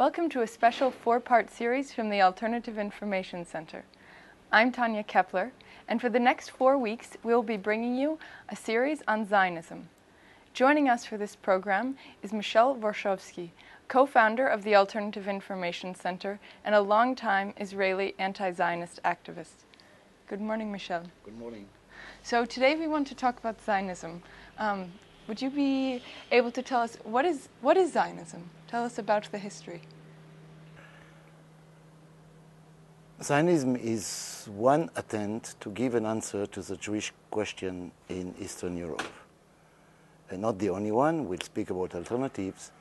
Welcome to a special four-part series from the Alternative Information Center. I'm Tanya Kepler, and for the next 4 weeks, we'll be bringing you a series on Zionism. Joining us for this program is Michel Warschawski, co-founder of the Alternative Information Center and a long-time Israeli anti-Zionist activist. Good morning, Michel. Good morning. So today we want to talk about Zionism. Would you be able to tell us what is Zionism? Tell us about the history. Zionism is one attempt to give an answer to the Jewish question in Eastern Europe. And not the only one. We'll speak about alternatives.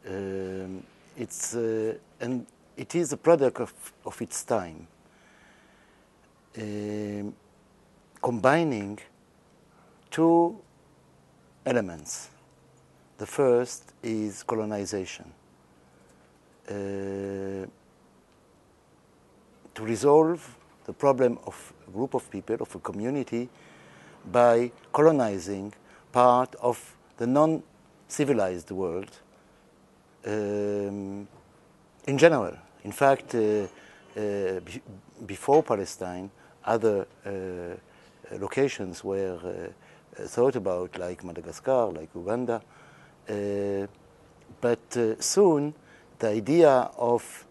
And it is a product of its time, combining two elements. The first is colonization. To resolve the problem of a group of people, of a community, by colonizing part of the non-civilized world in general. In fact, before Palestine, other locations were thought about, like Madagascar, like Uganda. But soon, the idea of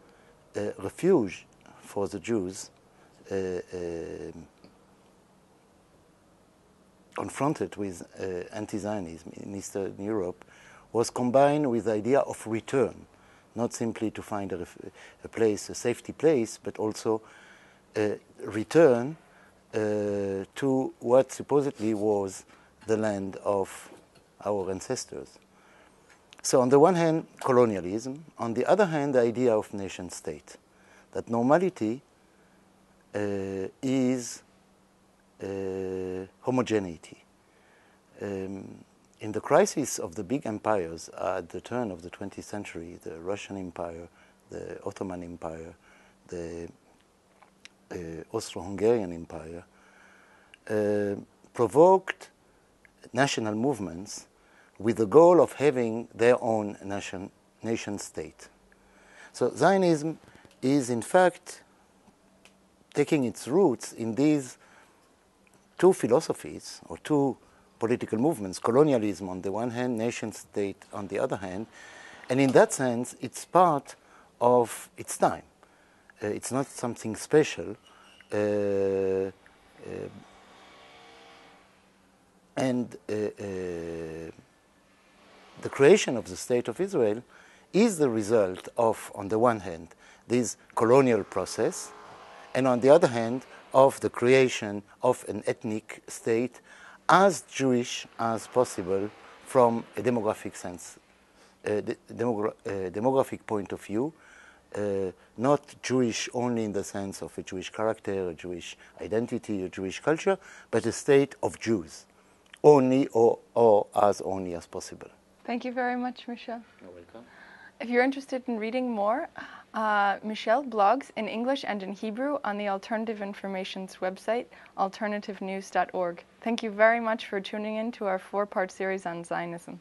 refuge for the Jews confronted with anti-Zionism in Eastern Europe was combined with the idea of return, not simply to find a place, a safety place, but also return to what supposedly was the land of our ancestors. So on the one hand, colonialism. On the other hand, the idea of nation-state. That normality is homogeneity. In the crisis of the big empires at the turn of the 20th century, the Russian Empire, the Ottoman Empire, the Austro-Hungarian Empire, provoked national movements with the goal of having their own nation-state. So Zionism is in fact taking its roots in these two philosophies or two political movements, colonialism on the one hand, nation-state on the other hand, and in that sense it's part of its time. It's not something special. The creation of the State of Israel is the result of, on the one hand, this colonial process, and on the other hand, of the creation of an ethnic state as Jewish as possible from a demographic sense, demographic point of view, not Jewish only in the sense of a Jewish character, a Jewish identity, a Jewish culture, but a state of Jews, only or as only as possible. Thank you very much, Michel. You're welcome. If you're interested in reading more, Michel blogs in English and in Hebrew on the Alternative Information's website, alternativenews.org. Thank you very much for tuning in to our 4-part series on Zionism.